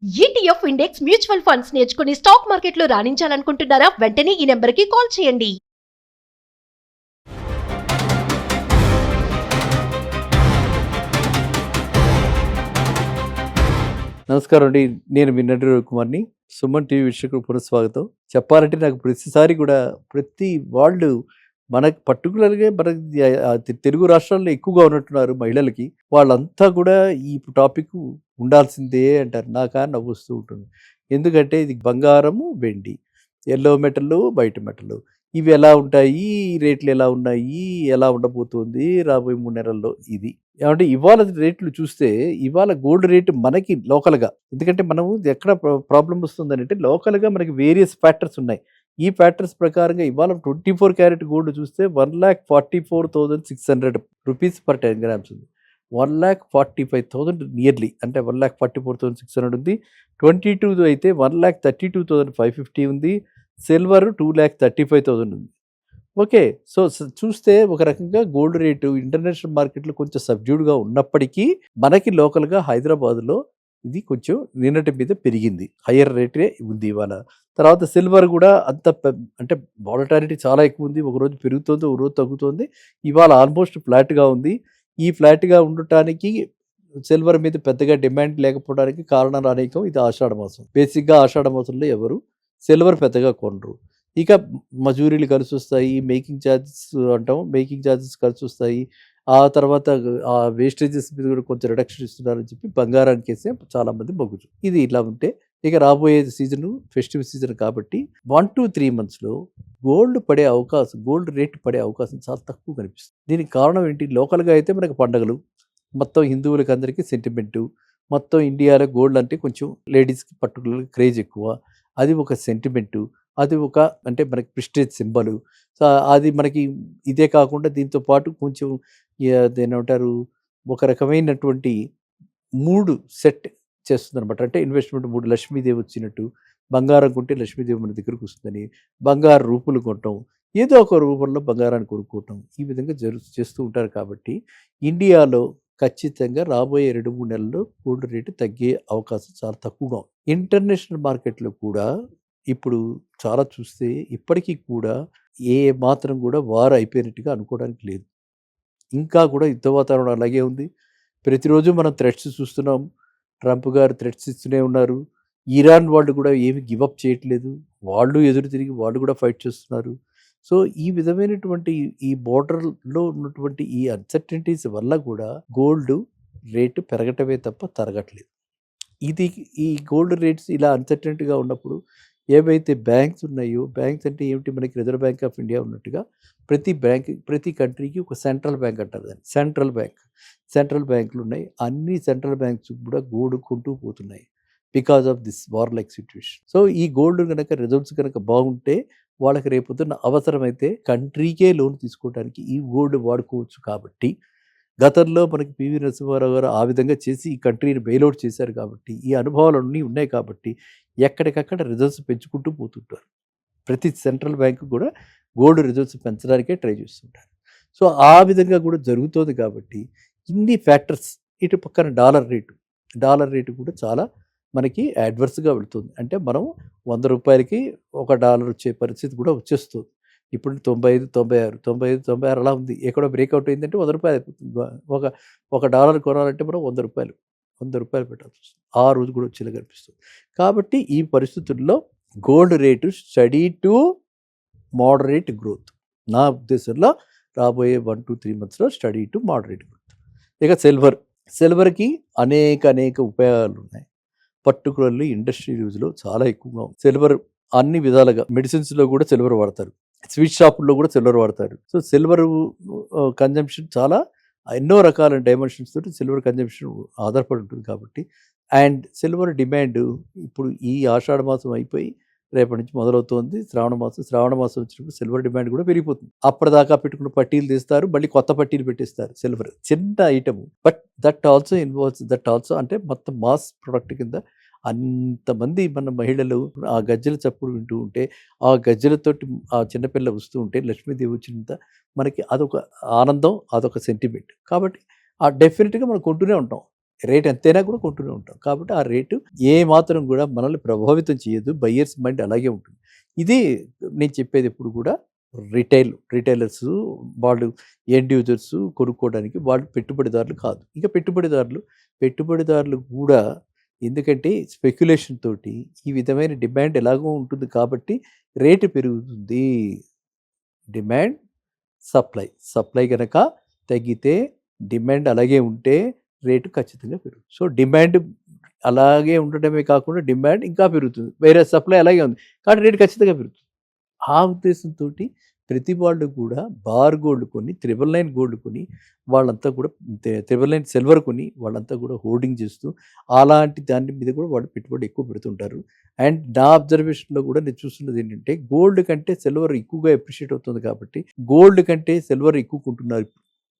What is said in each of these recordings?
ETF index mutual funds నేర్చుకుని stock మార్కెట్లో రాణించాలనుకుంటున్నారా? వెంటనే ఈ నెంబర్కి కాల్ చేయండి. నమస్కారం అండి. నేను మీ నటి రవికుమార్ని. సుమన్ టీవీ వీక్షకులకు పునఃస్వాగతం. చెప్పాలంటే నాకు ప్రతిసారి కూడా ప్రతి వాళ్ళు మనకు పర్టికులర్గా మనకి తెలుగు రాష్ట్రాల్లో ఎక్కువగా ఉన్నట్టున్నారు మహిళలకి. వాళ్ళంతా కూడా ఈ టాపిక్ ఉండాల్సిందే అంటారు. నాకా నవ్వొస్తూ ఉంటుంది. ఎందుకంటే ఇది బంగారము, వెండి, ఎల్లో మెటల్, వైట్ మెటల్ ఇవి ఎలా ఉంటాయి, రేట్లు ఎలా ఉన్నాయి, ఎలా ఉండబోతుంది రాబోయే 3 నెలల్లో ఇది. ఏమంటే ఇవాళ రేట్లు చూస్తే ఇవాళ గోల్డ్ రేటు మనకి లోకల్గా, ఎందుకంటే మనము ఎక్కడ ప్రాబ్లం వస్తుందని అంటే లోకల్గా మనకి వేరియస్ ఫ్యాక్టర్స్ ఉన్నాయి. ఈ ఫ్యాక్టర్స్ ప్రకారంగా ఇవాళ 24 క్యారెట్ గోల్డ్ చూస్తే 1,44,600 రూపీస్ పర్ 10 గ్రామ్స్ ఉంది. 1,45,000 నియర్లీ, అంటే 1,44,600 ఉంది. 22 అయితే 1,32,550 ఉంది. సిల్వర్ 2,35,000 ఉంది. ఓకే. సో చూస్తే ఒక రకంగా గోల్డ్ రేటు ఇంటర్నేషనల్ మార్కెట్లో కొంచెం సబ్డ్యూడ్గా ఉన్నప్పటికీ మనకి లోకల్గా హైదరాబాద్లో ఇది కొంచెం నిన్నటి మీద పెరిగింది. హయ్యర్ రేటే ఉంది ఇవాళ. తర్వాత సిల్వర్ కూడా అంత అంటే వాలటాలిటీ చాలా ఎక్కువ ఉంది. ఒకరోజు పెరుగుతుంది, ఒక రోజు తగ్గుతుంది. ఇవాళ ఆల్మోస్ట్ ఫ్లాట్గా ఉంది. ఈ ఫ్లాట్గా ఉండటానికి సిల్వర్ మీద పెద్దగా డిమాండ్ లేకపోవడానికి కారణాలు అనేకం. ఇది ఆషాఢ మాసం. బేసిక్గా ఆషాఢ మాసంలో ఎవరు సిల్వర్ పెద్దగా కొనరు. ఇక మజూరీలు కలిసి వస్తాయి, మేకింగ్ ఛార్జెస్ అంటాం, మేకింగ్ ఛార్జెస్ కలిసి వస్తాయి. ఆ తర్వాత ఆ వేస్టేజెస్ మీద కూడా కొంచెం రిడక్షన్ ఇస్తున్నారని చెప్పి బంగారానికి వేసే చాలామంది మొగ్గు. ఇది ఇలా ఉంటే ఇక రాబోయే సీజను ఫెస్టివ్ సీజన్ కాబట్టి 1 to 3 మంత్స్లో గోల్డ్ రేట్ పడే అవకాశం చాలా తక్కువ కనిపిస్తుంది. దీనికి కారణం ఏంటి? లోకల్గా అయితే మనకు పండగలు, మొత్తం హిందువులకి అందరికీ సెంటిమెంటు, మొత్తం ఇండియాలో గోల్డ్ అంటే కొంచెం లేడీస్కి పర్టికులర్గా క్రేజ్ ఎక్కువ. అది ఒక సెంటిమెంటు, అది ఒక అంటే మనకి ప్రిస్టేజ్ సింబలు. సో అది మనకి ఇదే కాకుండా దీంతో పాటు కొంచెం ఏమంటారు, ఒక రకమైనటువంటి మూడు సెట్ చేస్తుంది అనమాట. అంటే ఇన్వెస్ట్మెంట్ మూడు, లక్ష్మీదేవి వచ్చినట్టు, బంగారం కొంటే లక్ష్మీదేవి మన దగ్గరకు వస్తుందని, బంగారు రూపులు కొనటం, ఏదో ఒక రూపంలో బంగారాన్ని కొనుక్కోవటం, ఈ విధంగా చేస్తూ ఉంటారు. కాబట్టి ఇండియాలో ఖచ్చితంగా రాబోయే 2-3 నెలల్లో గోల్డ్ రేటు తగ్గే అవకాశం చాలా తక్కువగా ఉంది. ఇంటర్నేషనల్ మార్కెట్లో కూడా ఇప్పుడు చాలా చూస్తే ఇప్పటికీ కూడా ఏ మాత్రం కూడా వార్ అయిపోయినట్టుగా అనుకోవడానికి లేదు. ఇంకా కూడా యుద్ధ వాతావరణం అలాగే ఉంది. ప్రతిరోజు మనం థ్రెట్స్ చూస్తున్నాం. ట్రంప్ గారు థ్రెట్స్ ఇస్తూనే ఉన్నారు. ఇరాన్ వాళ్ళు కూడా ఏమి గివప్ చేయట్లేదు. వాళ్ళు ఎదురు తిరిగి వాళ్ళు కూడా ఫైట్ చేస్తున్నారు. సో ఈ విధమైనటువంటి ఈ బోర్డర్లో ఉన్నటువంటి ఈ అన్సర్టనిటీస్ వల్ల కూడా గోల్డ్ రేటు పెరగటమే తప్ప తరగట్లేదు. ఈ గోల్డ్ రేట్స్ ఇలా అన్సర్టనిటీగా ఉన్నప్పుడు ఏవైతే బ్యాంక్స్ ఉన్నాయో, బ్యాంక్స్ అంటే ఏమిటి, మనకి రిజర్వ్ బ్యాంక్ ఆఫ్ ఇండియా ఉన్నట్టుగా ప్రతి కంట్రీకి ఒక సెంట్రల్ బ్యాంక్ అంటారు దాన్ని. సెంట్రల్ బ్యాంకులు ఉన్నాయి. అన్ని సెంట్రల్ బ్యాంక్స్ కూడా గోల్డ్ కొంటూ పోతున్నాయి because of this war like situation. So ఈ గోల్డ్ కనుక రిజల్ట్స్ కనుక బాగుంటే వాళ్ళకి రేపొద్దున్న అవసరమైతే కంట్రీకే లోన్ తీసుకోవడానికి ఈ గోల్డ్ వాడుకోవచ్చు. కాబట్టి గతంలో మనకి పివి నరసింహారావు గారు ఆ విధంగా చేసి ఈ కంట్రీని బెయిలౌట్ చేశారు. కాబట్టి ఈ అనుభవాలన్నీ ఉన్నాయి. కాబట్టి ఎక్కడికక్కడ రిజర్వ్స్ పెంచుకుంటూ పోతుంటారు. ప్రతి సెంట్రల్ బ్యాంకు కూడా గోల్డ్ రిజర్వ్స్ పెంచడానికే ట్రై చేస్తుంటారు. సో ఆ విధంగా కూడా జరుగుతుంది. కాబట్టి ఇన్ని ఫ్యాక్టర్స్, ఇటు పక్కన డాలర్ రేటు కూడా చాలా మనకి అడ్వర్స్గా వెళుతుంది. అంటే మనం 100 రూపాయలకి $1 వచ్చే పరిస్థితి కూడా వచ్చేస్తుంది. ఇప్పుడు 95, 96 అలా ఉంది. ఎక్కడో బ్రేక్అవుట్ అయిందంటే 100 రూపాయలు అయిపోతుంది. ఒక డాలర్ కొనాలంటే మనం 100 రూపాయలు పెట్టాల్సి వస్తుంది. ఆ రోజు కూడా వచ్చేలా కనిపిస్తుంది. కాబట్టి ఈ పరిస్థితుల్లో gold rate study to moderate growth. నా ఉద్దేశంలో రాబోయే 1 to 3 మంత్స్లో స్టడీ టు మోడరేట్ గ్రోత్. ఇక సిల్వర్కి అనేక ఉపయోగాలు ఉన్నాయి. పర్టికులర్లీ ఇండస్ట్రియల్ యూజ్లో చాలా ఎక్కువగా ఉంది. సిల్వర్ అన్ని విధాలుగా మెడిసిన్స్లో కూడా సిల్వర్ వాడతారు, స్వీట్ షాపుల్లో కూడా సిల్వర్ వాడతారు. సో సిల్వర్ కన్జంప్షన్ చాలా ఎన్నో రకాల డైమెన్షన్స్ తోటి సిల్వర్ కన్జంప్షన్ ఆధారపడి ఉంటుంది. కాబట్టి అండ్ సిల్వర్ డిమాండ్ ఇప్పుడు ఈ ఆషాఢ మాసం అయిపోయి రేపటి నుంచి మొదలవుతోంది. శ్రావణ మాసం వచ్చినప్పుడు సిల్వర్ డిమాండ్ కూడా పెరిగిపోతుంది. అప్పటిదాకా పెట్టుకున్న పట్టీలు తీస్తారు, మళ్ళీ కొత్త పట్టీలు పెట్టేస్తారు. సిల్వర్ చిన్న ఐటమ్, బట్ దట్ ఆల్సో అంటే మొత్తం మాస్ ప్రొడక్ట్ కింద అంతమంది మన మహిళలు ఆ గజ్జల చప్పుడు వింటూ ఉంటే, ఆ గజ్జలతోటి ఆ చిన్నపిల్ల వస్తూ ఉంటే, లక్ష్మీదేవి వచ్చినంత మనకి అదొక ఆనందం, అదొక సెంటిమెంట్. కాబట్టి డెఫినెట్గా మనం కొంటూనే ఉంటాం. రేట్ ఎంతైనా కూడా కొంటూనే ఉంటాం. కాబట్టి ఆ రేటు ఏ మాత్రం కూడా మనల్ని ప్రభావితం చేయదు. బయ్యర్స్ మైండ్ అలాగే ఉంటుంది. ఇది నేను చెప్పేది ఎప్పుడు కూడా రిటైలర్స్ వాళ్ళు ఎండ్ యూజర్స్ కొనుక్కోవడానికి వాళ్ళు పెట్టుబడిదారులు కాదు. ఇంకా పెట్టుబడిదారులు కూడా ఎందుకంటే స్పెక్యులేషన్ తోటి ఈ విధమైన డిమాండ్ ఎలాగో ఉంటుంది కాబట్టి రేటు పెరుగుతుంది. డిమాండ్ సప్లై కనుక తగ్గితే డిమాండ్ అలాగే ఉంటే రేటు ఖచ్చితంగా పెరుగుతుంది. సో డిమాండ్ అలాగే ఉండడమే కాకుండా డిమాండ్ ఇంకా పెరుగుతుంది. వేరే సప్లై అలాగే ఉంది కానీ రేటు ఖచ్చితంగా పెరుగుతుంది. ఆ ఉద్దేశంతో ప్రతి వాళ్ళు కూడా బార్ గోల్డ్ కొని 999 గోల్డ్ కొని వాళ్ళంతా కూడా 999 సిల్వర్ కొని వాళ్ళంతా కూడా హోల్డింగ్ చేస్తూ అలాంటి దాని మీద కూడా వాళ్ళు పెట్టుబడి ఎక్కువ పెడుతుంటారు. అండ్ నా అబ్జర్వేషన్లో కూడా నేను చూస్తున్నది ఏంటంటే గోల్డ్ కంటే సిల్వర్ ఎక్కువగా అప్రిషియేట్ అవుతుంది కాబట్టి గోల్డ్ కంటే సిల్వర్ ఎక్కువ కొంటున్నారు.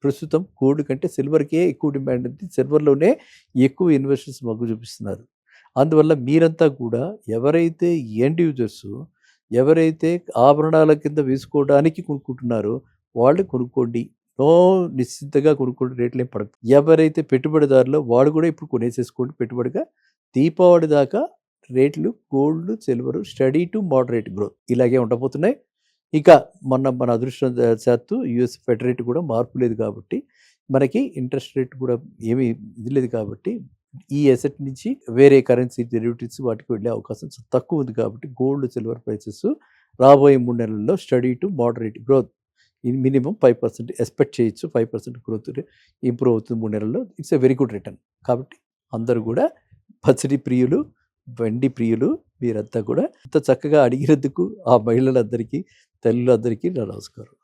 ప్రస్తుతం గోల్డ్ కంటే సిల్వర్కే ఎక్కువ డిమాండ్ ఉంది. సిల్వర్లోనే ఎక్కువ ఇన్వెస్టర్స్ మొగ్గు చూపిస్తున్నారు. అందువల్ల మీరంతా కూడా ఎవరైతే ఎండ్ యూజర్స్ ఎవరైతే ఆభరణాల కింద వేసుకోవడానికి కొనుక్కుంటున్నారో వాళ్ళు కొనుక్కోండి. నిశ్చింతగా కొనుక్కోండి, రేట్లు ఏం పడదు. ఎవరైతే పెట్టుబడిదారులో వాళ్ళు కూడా ఇప్పుడు కొనేసేసుకోండి పెట్టుబడిగా. దీపావళి దాకా రేట్లు gold silver study to moderate growth ఇలాగే ఉండబోతున్నాయి. ఇక మన అదృష్టం శాత్తు యుఎస్ ఫెడ్ రేట్ కూడా మార్పు లేదు కాబట్టి మనకి ఇంట్రెస్ట్ రేట్ కూడా ఏమీ ఇది లేదు కాబట్టి ఈ అసెట్ నుంచి వేరే కరెన్సీ డెరివేటివ్స్ వాటికి వెళ్ళే అవకాశం తక్కువ ఉంది కాబట్టి గోల్డ్ సిల్వర్ ప్రైసెస్ రాబోయే 3 నెలల్లో study to moderate growth minimum 5% expect చేయొచ్చు. 5% గ్రోత్ ఇంప్రూవ్ అవుతుంది 3 నెలల్లో. It's a very good return. కాబట్టి అందరూ కూడా పసిడి ప్రియులు వెండి ప్రియులు మీరంతా కూడా ఇంత చక్కగా అడిగినందుకు ఆ మహిళలందరికీ తల్లులందరికీ నా నమస్కారం.